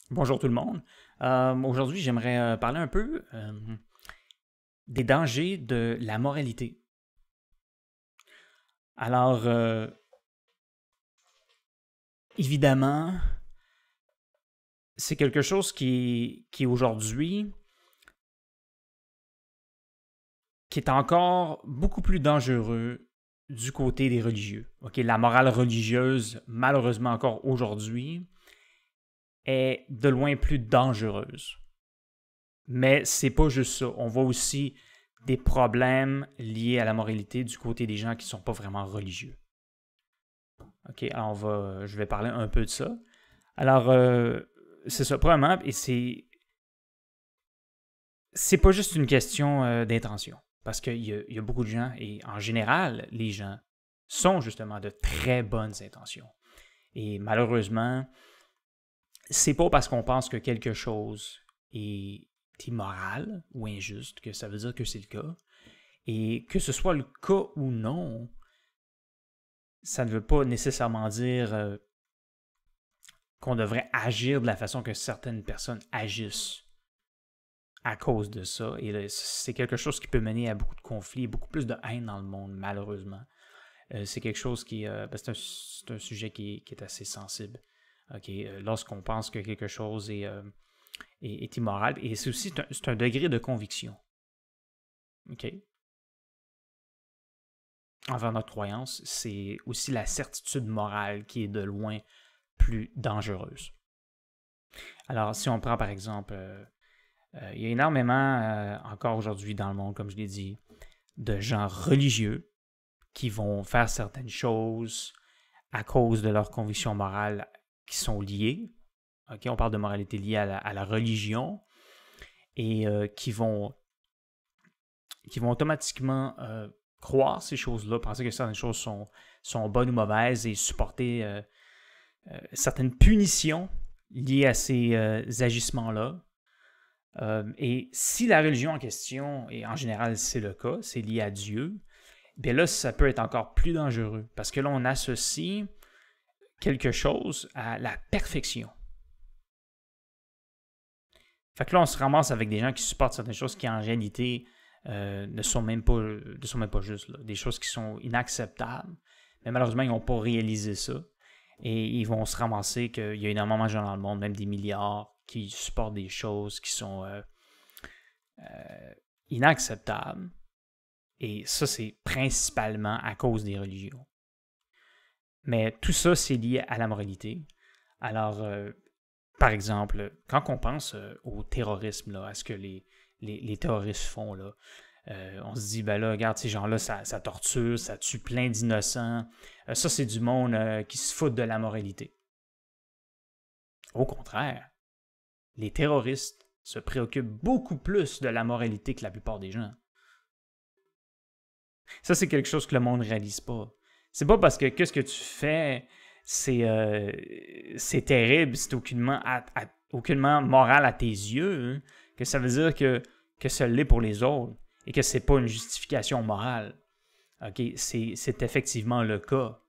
Bonjour tout le monde. Aujourd'hui, j'aimerais parler un peu des dangers de la moralité. Alors, évidemment, c'est quelque chose qui aujourd'hui, qui est encore beaucoup plus dangereux du côté des religieux. Ok, la morale religieuse, malheureusement encore aujourd'hui, est de loin plus dangereuse. Mais c'est pas juste ça. On voit aussi des problèmes liés à la moralité du côté des gens qui ne sont pas vraiment religieux. OK, alors je vais parler un peu de ça. Alors, c'est ça, premièrement, et c'est pas juste une question d'intention. Parce qu'il y a beaucoup de gens, et en général, les gens sont justement de très bonnes intentions. Et malheureusement, c'est pas parce qu'on pense que quelque chose est immoral ou injuste que ça veut dire que c'est le cas. Et que ce soit le cas ou non, ça ne veut pas nécessairement dire qu'on devrait agir de la façon que certaines personnes agissent à cause de ça. Et là, c'est quelque chose qui peut mener à beaucoup de conflits, beaucoup plus de haine dans le monde, malheureusement. C'est quelque chose c'est un sujet qui est assez sensible. Okay? Lorsqu'on pense que quelque chose est immoral, et c'est aussi c'est un degré de conviction. OK? Envers notre croyance, c'est aussi la certitude morale qui est de loin plus dangereuse. Alors, si on prend par exemple, il y a énormément, encore aujourd'hui dans le monde, comme je l'ai dit, de gens religieux qui vont faire certaines choses à cause de leurs convictions morales qui sont liées. Okay? On parle de moralité liée à la religion et qui vont automatiquement croire ces choses-là, penser que certaines choses sont bonnes ou mauvaises et supporter certaines punitions liées à ces agissements-là. Et si la religion en question, et en général c'est le cas, c'est lié à Dieu, bien là, ça peut être encore plus dangereux parce que là, on associe quelque chose à la perfection. Fait que là, on se ramasse avec des gens qui supportent certaines choses qui, en réalité, ne sont même pas justes. Là. Des choses qui sont inacceptables. Mais malheureusement, ils n'ont pas réalisé ça. Et ils vont se ramasser qu'il y a énormément de gens dans le monde, même des milliards, qui supportent des choses qui sont inacceptables. Et ça, c'est principalement à cause des religions. Mais tout ça, c'est lié à la moralité. Alors, par exemple, quand on pense au terrorisme, là, à ce que les terroristes font, là, on se dit, ben là, regarde, ces gens-là, ça torture, ça tue plein d'innocents. Ça, c'est du monde qui se fout de la moralité. Au contraire, les terroristes se préoccupent beaucoup plus de la moralité que la plupart des gens. Ça, c'est quelque chose que le monde ne réalise pas. C'est pas parce que qu'est-ce que tu fais, c'est terrible, c'est aucunement moral à tes yeux, hein, que ça veut dire que ça l'est pour les autres et que c'est pas une justification morale. Okay? C'est effectivement le cas.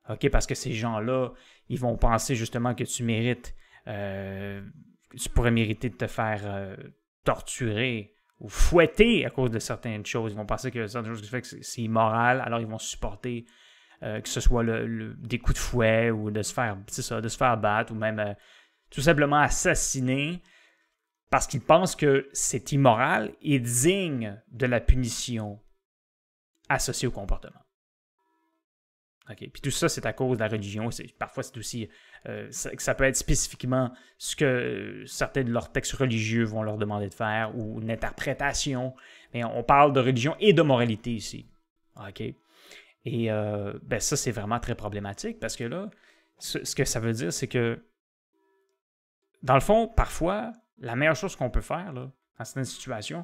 Okay? Parce que ces gens-là, ils vont penser justement que tu mérites, tu pourrais mériter de te faire torturer ou fouetter à cause de certaines choses. Ils vont penser que certaines choses qui font que c'est immoral, alors ils vont supporter que ce soit des coups de fouet ou de se faire battre ou même tout simplement assassiner parce qu'ils pensent que c'est immoral et digne de la punition associée au comportement. Okay. Puis tout ça, c'est à cause de la religion. Parfois, c'est aussi ça peut être spécifiquement ce que certains de leurs textes religieux vont leur demander de faire ou une interprétation. Mais on parle de religion et de moralité ici. OK? Et ben ça, c'est vraiment très problématique parce que là, ce que ça veut dire, c'est que dans le fond, parfois, la meilleure chose qu'on peut faire là, dans certaines situations,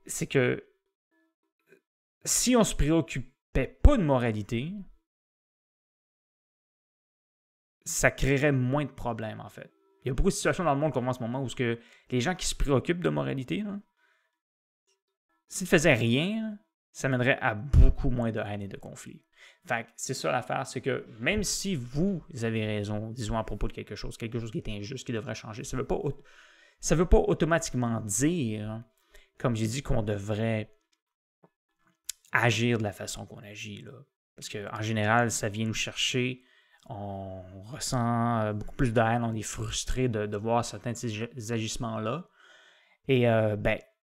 c'est que si on se préoccupait pas de moralité, ça créerait moins de problèmes, en fait. Il y a beaucoup de situations dans le monde comme en ce moment où les gens qui se préoccupent de moralité, là, s'ils ne faisaient rien, ça mènerait à beaucoup moins de haine et de conflits. Fait que c'est ça l'affaire, c'est que même si vous avez raison, disons, à propos de quelque chose qui est injuste, qui devrait changer, ça veut pas automatiquement dire, comme j'ai dit, qu'on devrait agir de la façon qu'on agit, là. Parce qu'en général, ça vient nous chercher, on ressent beaucoup plus de haine, on est frustré de voir certains de ces agissements-là. Et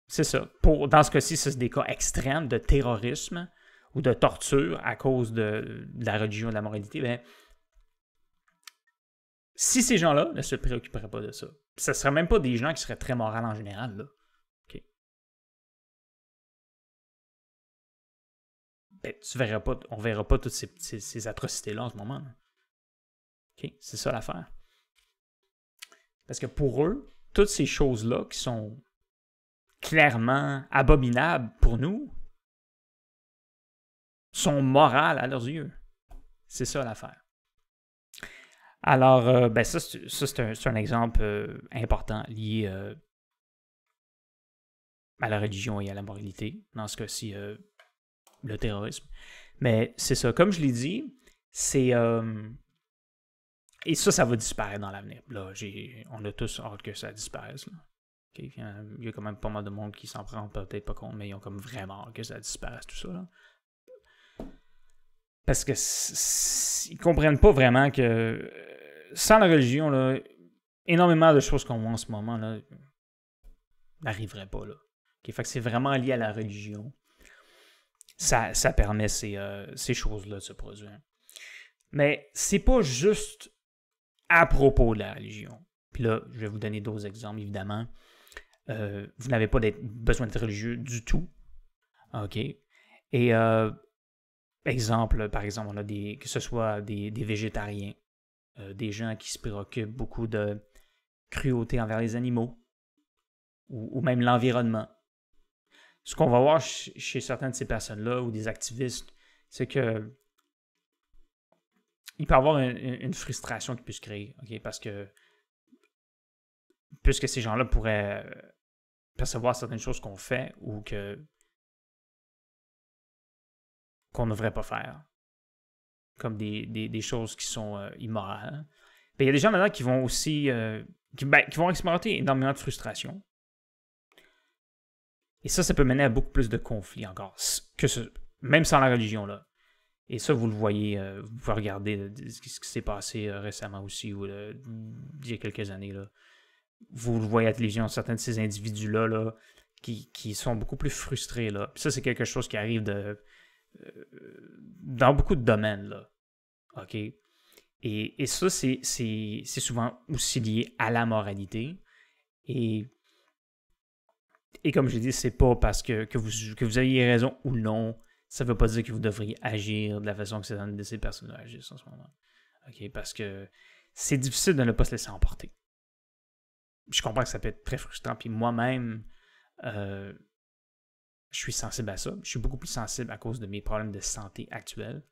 c'est ça. Dans ce cas-ci, c'est des cas extrêmes de terrorisme ou de torture à cause de la religion et de la moralité. Ben, si ces gens-là ne se préoccuperaient pas de ça, ce ne seraient même pas des gens qui seraient très moraux en général, là. Okay. Ben, on verra pas toutes ces atrocités-là en ce moment. Là. Okay. C'est ça l'affaire. Parce que pour eux, toutes ces choses-là qui sont clairement abominables pour nous sont morales à leurs yeux. C'est ça l'affaire. Alors, ça, c'est un exemple important lié à la religion et à la moralité. Dans ce cas-ci, le terrorisme. Mais c'est ça. Comme je l'ai dit, c'est... et ça va disparaître dans l'avenir. Là, on a tous hâte que ça disparaisse. Là. Okay? Il y a quand même pas mal de monde qui s'en prend peut-être pas compte, mais ils ont comme vraiment hâte que ça disparaisse, tout ça. Là. Parce que ils comprennent pas vraiment que sans la religion, là, énormément de choses qu'on voit en ce moment là, n'arriveraient pas. Là. Okay? Fait que c'est vraiment lié à la religion. Ça permet ces choses-là de se produire. Mais c'est pas juste à propos de la religion. Puis là, je vais vous donner d'autres exemples, évidemment. Vous n'avez pas besoin d'être religieux du tout. OK? Et exemple, par exemple, on a que ce soit des végétariens, des gens qui se préoccupent beaucoup de cruauté envers les animaux, ou même l'environnement. Ce qu'on va voir chez certaines de ces personnes-là, ou des activistes, c'est que il peut y avoir une frustration qui peut se créer, okay? Parce que puisque ces gens-là pourraient percevoir certaines choses qu'on fait ou qu'on ne devrait pas faire, comme des choses qui sont immorales. Il y a des gens maintenant qui vont aussi qui vont expérimenter énormément de frustration. Et ça peut mener à beaucoup plus de conflits encore, même sans la religion, là. Et ça, vous le voyez, vous pouvez regarder ce qui s'est passé récemment aussi, ou il y a quelques années. Là. Vous le voyez à la télévision, certains de ces individus-là là, qui sont beaucoup plus frustrés. Là. Puis ça, c'est quelque chose qui arrive dans beaucoup de domaines. Là. OK? Et ça, c'est souvent aussi lié à la moralité. Et comme je l'ai dit, c'est pas parce que vous ayez raison ou non. Ça ne veut pas dire que vous devriez agir de la façon que certaines de ces personnes agissent en ce moment. Okay? Parce que c'est difficile de ne pas se laisser emporter. Je comprends que ça peut être très frustrant. Puis moi-même, je suis sensible à ça. Je suis beaucoup plus sensible à cause de mes problèmes de santé actuels.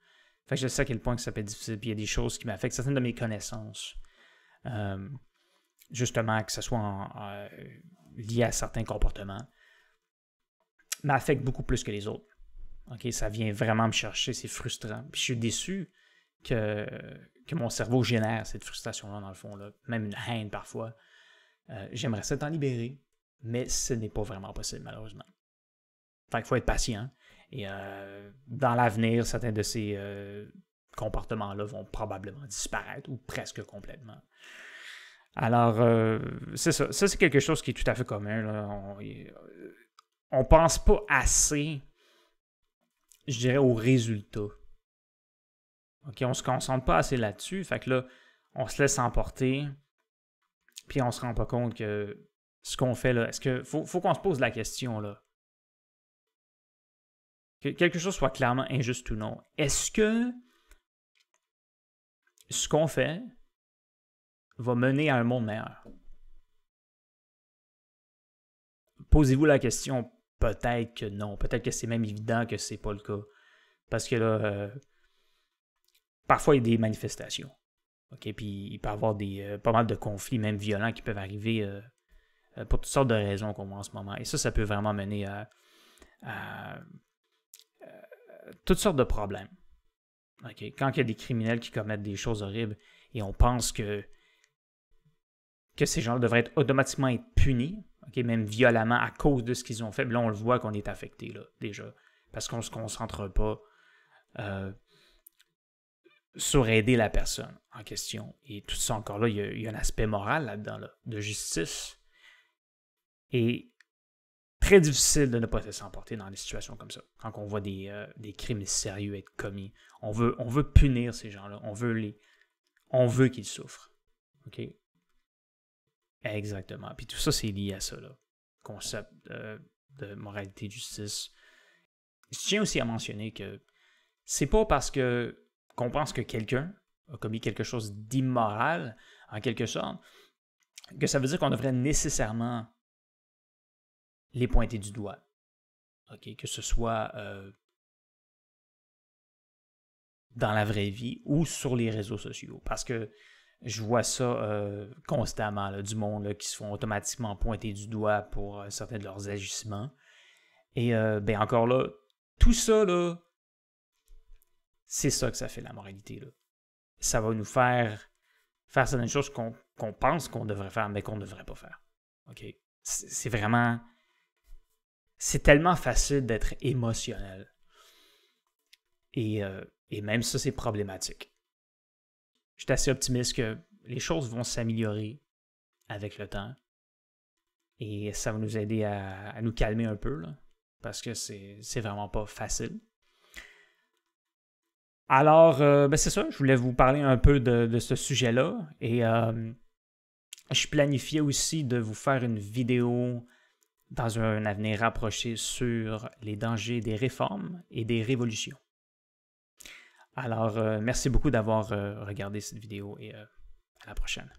Fait que je sais à quel point que ça peut être difficile. Puis il y a des choses qui m'affectent. Certaines de mes connaissances, justement, que ce soit lié à certains comportements, m'affectent beaucoup plus que les autres. Okay, ça vient vraiment me chercher, c'est frustrant. Puis je suis déçu que mon cerveau génère cette frustration-là, dans le fond, là. Même une haine parfois. J'aimerais ça t'en libérer, mais ce n'est pas vraiment possible, malheureusement. Fait qu'il faut être patient. Et dans l'avenir, certains de ces comportements-là vont probablement disparaître, ou presque complètement. Alors, c'est ça. Ça, c'est quelque chose qui est tout à fait commun. Là. On pense pas assez, je dirais, aux résultats. OK, on se concentre pas assez là-dessus. Fait que là, on se laisse emporter, puis on se rend pas compte que ce qu'on fait là, est-ce que faut qu'on se pose la question là. Que quelque chose soit clairement injuste ou non. Est-ce que ce qu'on fait va mener à un monde meilleur? Posez-vous la question, peut-être que non. Peut-être que c'est même évident que c'est pas le cas. Parce que là, parfois il y a des manifestations. Okay? Puis il peut y avoir pas mal de conflits, même violents, qui peuvent arriver pour toutes sortes de raisons qu'on voit en ce moment. Et ça peut vraiment mener à toutes sortes de problèmes. Okay? Quand il y a des criminels qui commettent des choses horribles et on pense que ces gens devraient automatiquement être punis, okay? Même violemment à cause de ce qu'ils ont fait, là on le voit qu'on est affecté là, déjà, parce qu'on ne se concentre pas sur aider la personne en question. Et tout ça encore là, il y a un aspect moral là-dedans, là, de justice. Et très difficile de ne pas se laisser emporter dans des situations comme ça. Quand on voit des crimes sérieux être commis, on veut punir ces gens-là. On veut qu'ils souffrent. OK? Exactement. Puis tout ça, c'est lié à ça, là. Concept de moralité, de justice. Je tiens aussi à mentionner que c'est pas parce qu'on pense que quelqu'un a commis quelque chose d'immoral, en quelque sorte, que ça veut dire qu'on devrait nécessairement les pointer du doigt. Okay? Que ce soit dans la vraie vie ou sur les réseaux sociaux. Parce que je vois ça constamment, là, du monde là, qui se font automatiquement pointer du doigt pour certains de leurs agissements. Et ben encore là, tout ça, là, c'est ça que ça fait la moralité. Là. Ça va nous faire certaines choses qu'on pense qu'on devrait faire, mais qu'on ne devrait pas faire. Okay? C'est vraiment... C'est tellement facile d'être émotionnel. Et même ça, c'est problématique. Je suis assez optimiste que les choses vont s'améliorer avec le temps. Et ça va nous aider à nous calmer un peu, là, parce que c'est vraiment pas facile. Alors, ben c'est ça, je voulais vous parler un peu de ce sujet-là. Et je planifiais aussi de vous faire une vidéo dans un avenir rapproché sur les dangers des réformes et des révolutions. Alors, merci beaucoup d'avoir regardé cette vidéo et à la prochaine.